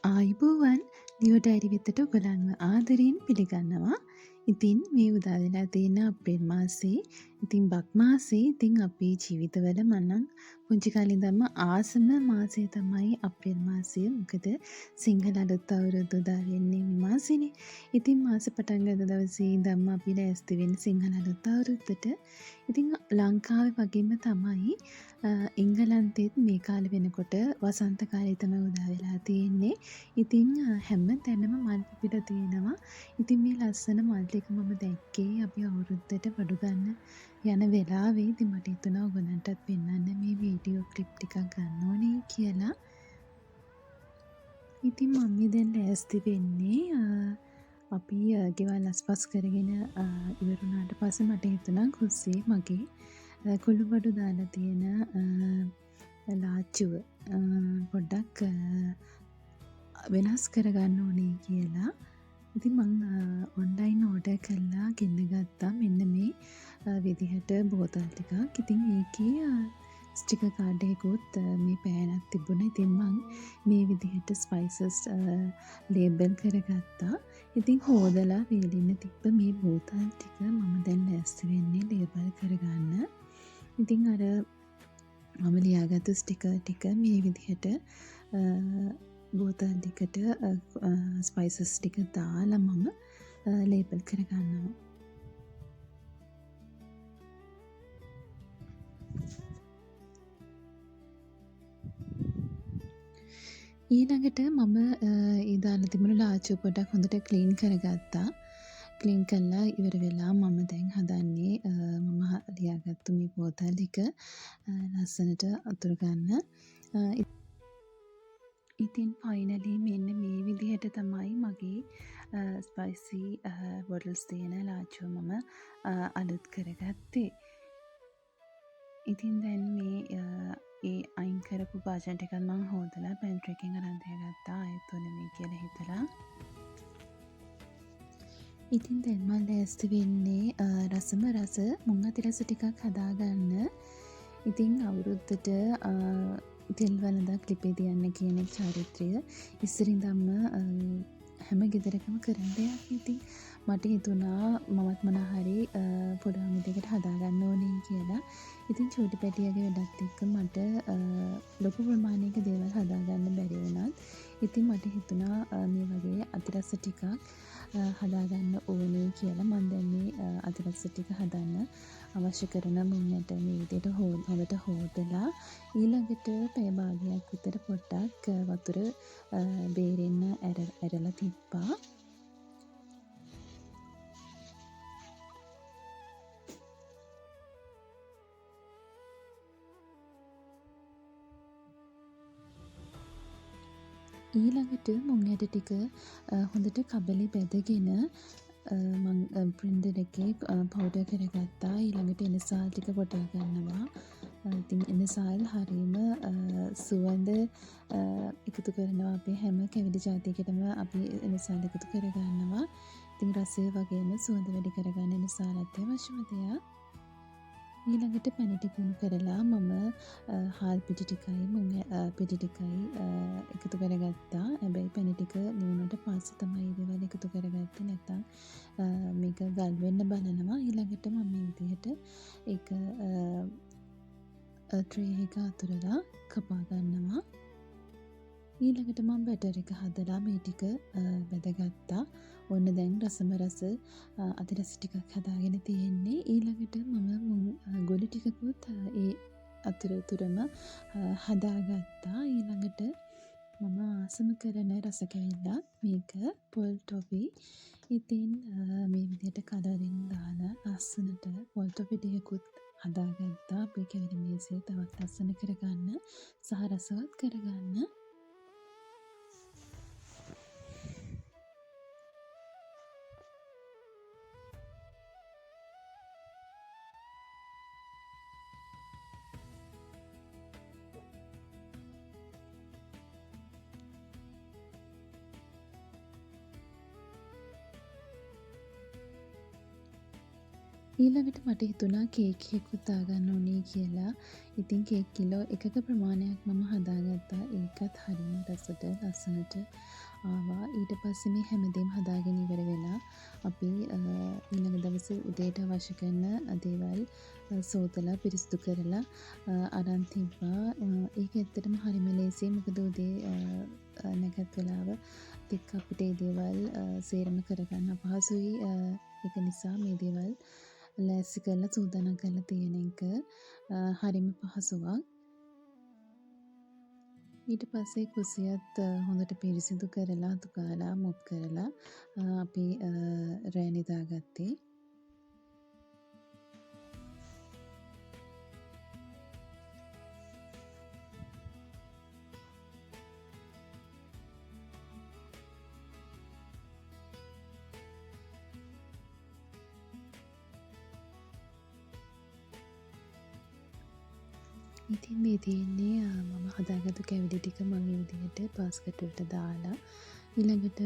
ආයුබෝවන් දියෝ ඩයරි වෙතට ඔයගලන්ව ආදරයෙන් පිළිගන්නවා. ඉතින් මේ උදා වෙලා තියෙන අප්‍රේල් මාසේ ඉතින් බක් මාසේ ඉතින් අපේ ජීවිතවල මනම් පුංචි කාලේ ඉඳන්ම ආසම මාසය තමයි අප්‍රේල් මාසය. මොකද සිංහල අලුත් අවුරුද්ද උදා වෙන්නේ මේ මාසෙනේ. ඉතින් මාස පටන් ගන්න දවසේ ඉඳන්ම අපි ලෑස්ති වෙන්නේ සිංහල අලුත් අවුරුද්දට. ඉතින් ලංකාවේ වගේම තමයි එංගලන්තෙත් මේ කාලේ වෙනකොට වසන්ත කාලය තමයි උදා වෙලා තියෙන්නේ. ඉතින් හැම තැනම මල් පිපිලා තියෙනවා. ඉතින් මේ ලස්සන මල් ටික මම දැක්කේ අපි අවුරුද්දට බඩු ගන්න යන වෙලාවේ. ඉතින් මට හිතුණා ඔයගලන්ටත් පෙන්වන්න මේ වීඩියෝ ක්ලිප් ටිකක් ගන්න ඕනේ කියලා. ඉතින් මම දැන් ලෑස්ති වෙන්නේ අපි ගෙවල් අස්පස් කරගෙන ඉවර වුණාට පස්සේ මට හිතුණා කුස්සියේ මගේ කුළු බඩු දාලා තියෙන ලාච්චුව පොඩ්ඩක් වෙනස් කරගන්න ඕනේ කියලා. ඉතින් මං ඔන්ලයින් ඕඩර් කරලා ගෙන්න ගත්තා මෙන්න මේ විදිහට බෝතල් ටිකක්. ඉතින් ඒකේ ස්ටිකර් කාඩ් එකකුත් මේ පෑනක් තිබුණා. ඉතින් මං මේ විදිහට ස්පයිසස් ලේබල් කරගත්තා. ඉතින් හොදලා වේලින්න තිබ්බ මේ බෝතල් ටික මම දැන් ලෑස්ති වෙන්නේ ලේබල් කරගන්න. ඉතින් අර මම ලියාගත්තු ස්ටිකර් ටික මේ විදිහට බෝතල් ටිකට ස්පයිසස් ටික දාලා මම ලේබල් කරගන්නවා. ඊළඟට මම ඒ දාලා තිබුණු ලාච්චුව පොඩක් හොඳට ක්ලීන් කරගත්තා. ක්ලීන් කරලා ඉවර වෙලා මම දැන් හදන්නේ මම ලියාගත්තු මේ බෝතල් ටික ලස්සනට අතුරු ගන්න. ඉතින් ෆයිනලි මෙන්න මේ විදිහට තමයි මගේ ස්පයිසි බොටල්ස් තියෙන ලාච්චුව මම අලුත් කරගත්තේ. ඉතින් දැන් මේ ඒ අයින් කරපු භාජන ටිකත් මම හොදලා පැන්ට්‍රි එකෙන් අරන් තියාගත්තා ආයෙත් ඕන වෙයි කියලා හිතලා. ඉතින් දැන් මම ලෑස්ති වෙන්නේ රසම රස මුං අතිරස ටිකක් හදාගන්න. ඉතින් අවුරුද්දට තෙල් වළඳක් ලිපේ තියන්න කියන චාරිත්‍රය ඉස්සර ඉඳන්ම හැම ගෙදරකම කරන දෙයක්. ඉතින් මට හිතුණා මමත් මොනහරි පුළුවන් විදිහකට හදාගන්න ඕනේ කියලා. ඉතින් චූටි පැටියගේ වැඩත් එක්ක මට ලොකු ප්‍රමාණයක දේවල් හදාගන්න බැරි වුණත් ඉතින් මට හිතුණා මේ වගේ අතිරස ටිකක් හදාගන්න ඕනේ කියලා. මම දැන් මේ අතිරස ටික හදන්න අවශ්‍ය කරන මුන්නට මේ විදිහට හොඳට හොදලා ඊළඟට පැය භාගයක් විතර පොඩ්ඩක් වතුර බේරෙන්න ඇරලා තිබ්බා. ඊළඟට මුං ඇට ටික හොඳට කබලි බැදගෙන මං බ්ලෙන්ඩර් එකේ පවුඩර් කරගත්තා. ඊළඟට එනසාල් ටික කොටා ගන්නවා. ඉතින් එනසාල් හරීම සුවඳ එකතු කරනවා. අපි හැම කැවිලි ජාතියකටම අපි එනසාල් එකතු කරගන්නවා. ඉතින් රසය වගේම සුවඳ වැඩි කරගන්න එනසාල් අත්‍යවශ්‍යම දෙයක්. ඊළඟට පැණි ටික උණු කරලා මම හාල් පිටි ටිකයි මුං පිටි ටිකයි එකතු කරගත්තා. හැබැයි පැණි ටික නුනට පස්සේ තමයි ඒ දේවල් එකතු කරගත්තේ. නැත්නම් මේක ගල් වෙන්න බලනවා. ඊළඟට මම මේ විදිහට ඒක ට්‍රේ එක අතුරලා කපා ගන්නවා. ඊළඟට මම බැටර් එක හදලා මේ ටික බැදගත්තා. ඔන්න දැන් රසම රස අතිරස ටිකක් හදාගෙන තියෙන්නේ. ඊළඟට මම ගොළු ටිකකුත් ඒ අතුරම හදාගත්තා. ඊළඟට මම ආසම කරන රස කැවිල්ල මේක පොල් ටොෆි. ඉතින් මේ විදිහට කලරින් දාලා ලස්සනට පොල් ටොෆි ටිකකුත් හදාගත්තා. අපේ කැවිලි මේසය තවත් ලස්සන කරගන්න සහ රසවත් කරගන්න. ඊළඟට මට හිතුණා කේක් එකකුත් දාගන්න ඕනේ කියලා. ඉතින් කේක් කිලෝ එකක ප්‍රමාණයක් මම හදාගත්තා. ඒකත් හරිම රසට ලස්සනට ආවා. ඊට පස්සේ මේ හැමදේම හදාගෙන ඉවර වෙලා අපි ඊළඟ දවසේ උදේට අවශ්‍ය කරන දේවල් සෝතලා පිරිසිදු කරලා අරන් තිබ්බා. ඒක ඇත්තටම හරිම ලේසියි. මොකද උදේ නැගත් වෙලාව එක්ක අපිට ඒ දේවල් සේරම කරගන්න අපහසුයි. ඒක නිසා මේ දේවල් ලෑස්ති කරලා සූදානම් කරලා තියෙන එක හරිම පහසුවක්. ඊට පස්සේ කුසියත් හොඳට පිරිසිදු කරලා අතු ගාලා මොප් කරලා අපි රෑ නිදාගත්තේ. ඉතින් මේ තියෙන්නේ මම හදාගත්තු කැවිලි ටික මම මේ විදිහට බාස්කට් වලට දාලා ඊළඟට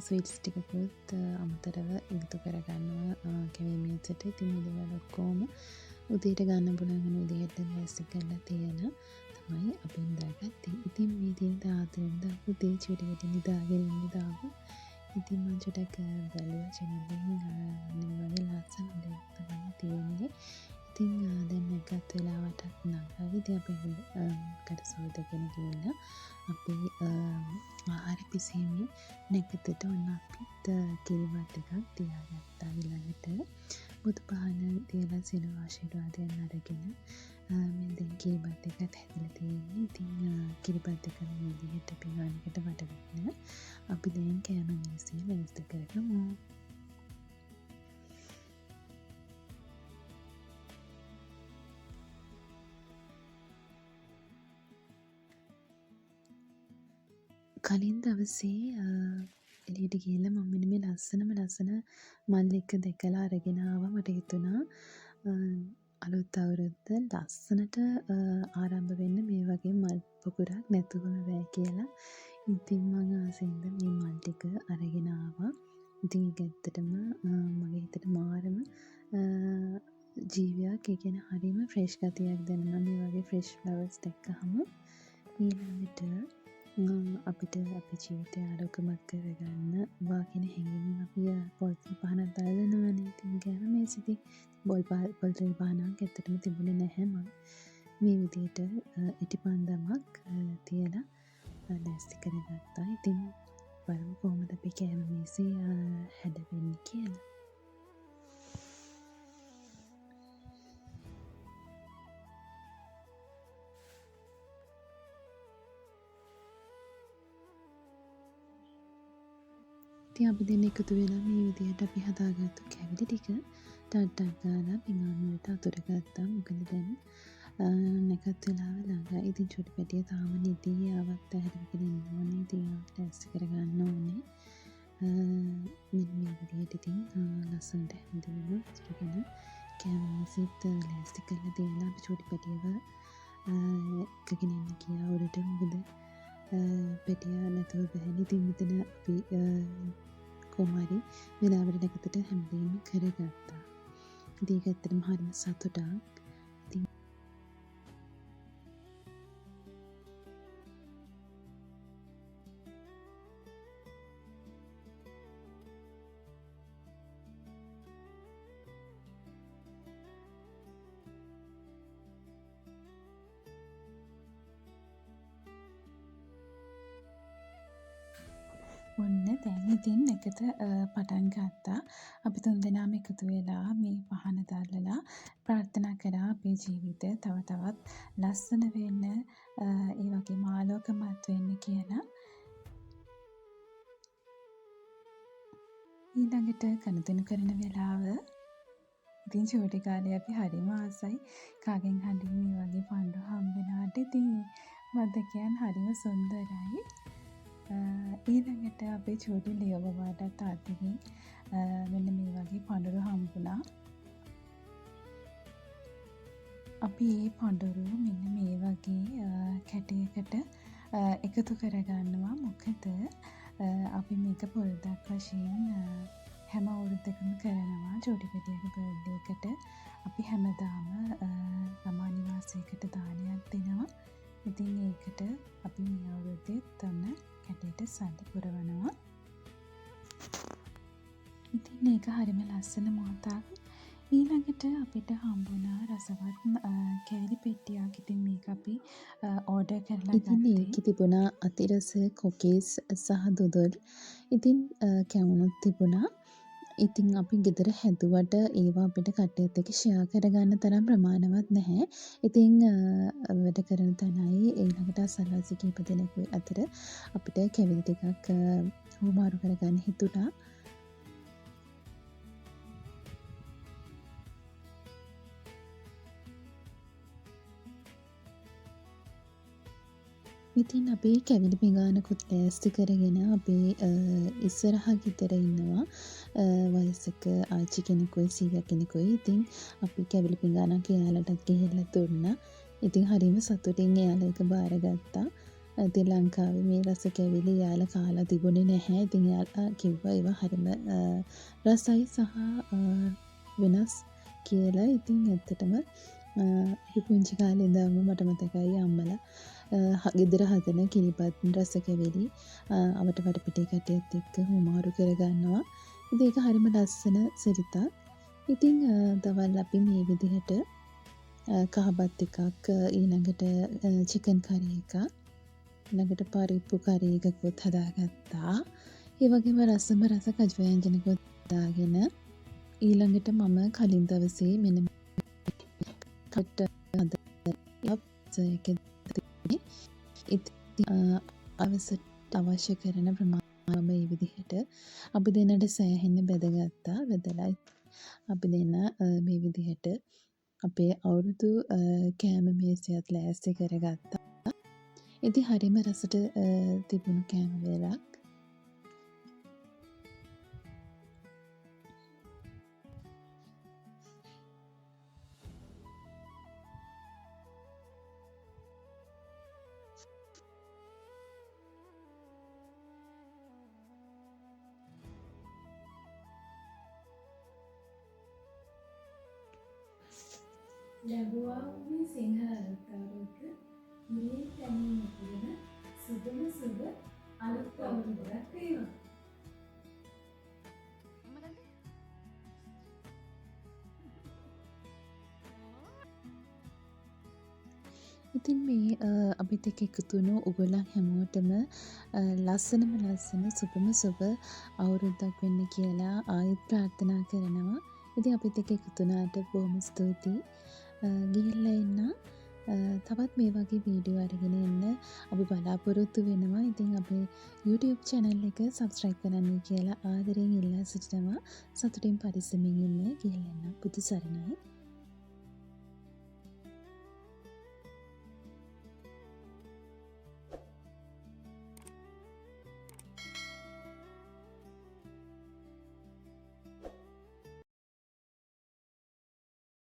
ස්වීට්ස් ටිකකුත් අමතරව එකතු කරගන්නවා කැවීමේට. ඉතින් මේ දේවල් ඔක්කොම උදේට ගන්න පුළුවන් වෙන විදිහට ලෑස්ති කරලා තියෙන තමයි අපි හදාගත්තේ. ඉතින් මේ දින 14 වෙනිදා උදේ චුටි නිදාගෙන ඉඳාම ඉතින් මම චුටක් බැලුවා channel එකෙන් මේ වගේ ලස්සන දෙයක් තමයි තියෙන්නේ. ඉතින් දැන් නැගත් වෙලාවටත් නංගා ඉතින් අපි කටසෝදගෙන ගිහිල්ලා අපි ආහාර පිසීමේ නැගතට ඔන්න අපිත් කිරිබත් එකක් තියාගත්තා. ඊළඟට බුදු පහන තියලා සිනහ ආශිර්වාදයෙන් අරගෙන මම දැන් කිරිබත් එකත් හැදලා තියෙන්නේ. ඉතින් කිරිබත් එක මේ විදිහට පිඟානකට වඩගෙන අපි දැන් කෑම මේසෙ ලෑස්ති කරගමු. කලින් දවසේ එළියට ගිහලා මම මෙන්න මේ ලස්සන මල් එක දැකලා අරගෙන ආවා. මට හිතුණා අලුත් අවුරුද්ද ලස්සනට ආරම්භ වෙන්න මේ වගේ මල් පොකුරක් නැතුවම බෑ කියලා. ඉතින් මම ආසෙන්ද මේ මල් ටික අරගෙන ආවා. ඉතින් ඒක ඇත්තටම මගේ හිතට මාරම ජීවියක්. ඒ කියන්නේ හරිම ෆ්‍රෙෂ් ගතියක් දැනෙනවා මේ වගේ ෆ්‍රෙෂ් ෆ්ලවර්ස් දැක්කහම. ඊළඟට අපිට අපේ ජීවිතය ආරෝග්‍යමත් කරගන්න වාගෙන හැඟීමෙන් අපි පොල් පහනක් දාලා දෙනවනේ. ඉතින් කෑම මේසෙදි පොල් තෙල් පහනක් ඇත්තටම තිබුණේ නැහැ. මම මේ විදිහට ඉටිපන්දමක් තියලා ලෑස්ති කරගත්තා. ඉතින් බලමු කොහොමද අපි කෑම මේසේ හැදවෙන්නේ කියලා. ඉතින් අපි දෙන්න එකතු වෙලා මේ විදිහට අපි හදාගත්තු කැවිලි ටික ටක් ගාලා පිඟාන වලට අතුර ගත්තා. මොකද දැන් නැකත් වෙලාව ළඟයි. ඉතින් චුටි පැටිය තාම නිදි. ආවත් ඇහැරගෙන ඉන්න ඕනේ. ඉතින් ආවත් ලෑස්ති කරගන්න ඕනේ. මෙන්න මේ විදිහට ඉතින් ලස්සනට හැදෙන්න ඉතින් කෑම මේසෙත් ලෑස්ති කරලා දීලා අපි චුටි පැටියව එකගෙන ඉන්න ගියා උඩට. මොකද පැටිය නැතුව බැහැනේ. ඉතින් මෙතන අපි කොහොමරි වෙලාවට නැගතට හැමදේම කරගත්තා. ඉතින් ඒක ඇත්තටම හරිම සතුටක්. ඉතින් ඔන්න දැන් ඉතින් එකට පටන් ගත්තා. අපි තුන්දෙනාම එකතු වෙලා මේ පහන දැල්ලලා ප්‍රාර්ථනා කරා අපේ ජීවිතය තව තවත් ලස්සන වෙන්න, ඒ වගේම ආලෝකමත් වෙන්න කියලා. ඊළඟට ගනුදෙනු කරන වෙලාව ඉතින් චූටි කාලේ අපි හරිම ආසයි කාගෙන් හරි මේ වගේ පණ්ඩු හම්බ වෙනාට. ඉතින් මතකයන් හරිම සුන්දරයි. ඊළඟට අපේ චූටි ලියෝ බබාටත් තාත්තගෙන් මෙන්න මේ වගේ පඳුරු හම්බුණා. අපි මේ පඳුරු මෙන්න මේ වගේ කැටයකට එකතු කරගන්නවා. මොකද අපි මේක පොල්දක් වශයෙන් හැම අවුරුද්දකම කරනවා චූටිපිටියගේ බර්ත්ඩේ එකට. අපි හැමදාම ළමා නිවාසයකට දානයක් දෙනවා. ඉතින් ඒකට අපි මේ අවුරුද්දෙත් ඔන්න කැටේට සල්ලි පුරවනවා. ඉතින් ඒක හරිම ලස්සන මොහොතක්. ඊළඟට අපිට හම්බුණා රසවත් කෑලි පෙට්ටියක්. ඉතින් මේක අපි ඕඩර් කරලා ඉතින් ගත්තේ. ඒකේ තිබුණා අතිරස කොකේස් සහ දොදොල්. ඉතින් කැවුනුත් තිබුණා. ඉතින් අපි ගෙදර හැදුවට ඒවා අපිට කට්ටියත් එක්ක ෂෙයා කරගන්න තරම් ප්‍රමාණවත් නැහැ. ඉතින් වැඩ කරන තැනයි ඊළඟට අසල්වාසි කීප දෙනෙකු අතර අපිට කැවිලි ටිකක් හුවමාරු කරගන්න හිතුණා. ඉතින් අපි කැවිලි පිඟානකුත් ලෑස්ති කරගෙන අපේ ඉස්සරහා ගෙදර ඉන්නවා වයසක ආච්චි කෙනෙකුයි සීයා කෙනෙකුයි. ඉතින් අපි කැවිලි පිඟානක් එයාලටත් ගිහිල්ලා දුන්නා. ඉතින් හරිම සතුටින් එයාලා ඒක බාරගත්තා. ඉතින් ලංකාවේ මේ රස කැවිලි එයාලා කාලා තිබුණේ නැහැ. ඉතින් එයාලා කිව්වා ඒවා හරිම රසයි සහ වෙනස් කියලා. ඉතින් ඇත්තටම පුංචි කාලේ ඉඳන්ම මට මතකයි අම්මලා ගෙදර හදන කිරිබත් රස කැවිලි අවට වටපිටේ කට්ටියත් එක්ක හුවමාරු කරගන්නවා. ඉතින් ඒක හරිම ලස්සන සිරිතක්. ඉතින් දවල් අපි මේ විදිහට කහබත් එකක් ඊළඟට චිකන් කරි එකක් ඊළඟට පරිප්පු කරි එකකුත් හදාගත්තා. ඒ වගේම රසම රස කජු ව්‍යංජනකුත් දාගෙන ඊළඟට මම කලින් දවසේ මෙන්න කට අවශ්‍ය කරන ප්‍රමාණය මේ විදිහට අපි දෙන්නට සෑහෙන්න බෙදගත්තා. බෙදලා අපි දෙන්න මේ විදිහට අපේ අවුරුදු කෑම මේසයත් ලෑස්ති කරගත්තා. ඉතින් හරිම රසට තිබුණු කෑම වේලක්. ලැබුවා වූ සිංහල අලුත් අවුරුද්ද ඉරියෙන් පැමිණ පුරන සුබම සුබ අලුත් අවුරුද්දක් වේවා. ඉතින් මේ අපිත් එක්ක එකතු වුණු ඔයගොල්ලන් හැමෝටම ලස්සනම ලස්සන සුබම සුබ අවුරුද්දක් වෙන්න කියලා ආයෙත් ප්‍රාර්ථනා කරනවා. ඉතින් අපිත් එක්ක එකතු වුණාට බොහොම ස්තුතියි. ගිහිල්ලා එන්න. තවත් මේ වගේ වීඩියෝ අරගෙන එන්න අපි බලාපොරොත්තු වෙනවා. ඉතින් අපේ YouTube channel එක subscribe කරන්න කියලා ආදරයෙන් ඉල්ලා සිටිනවා. සතුටින් පරිස්සමින් ඉන්න. ගිහිල්ලා එන්න. බුදු සරණයි.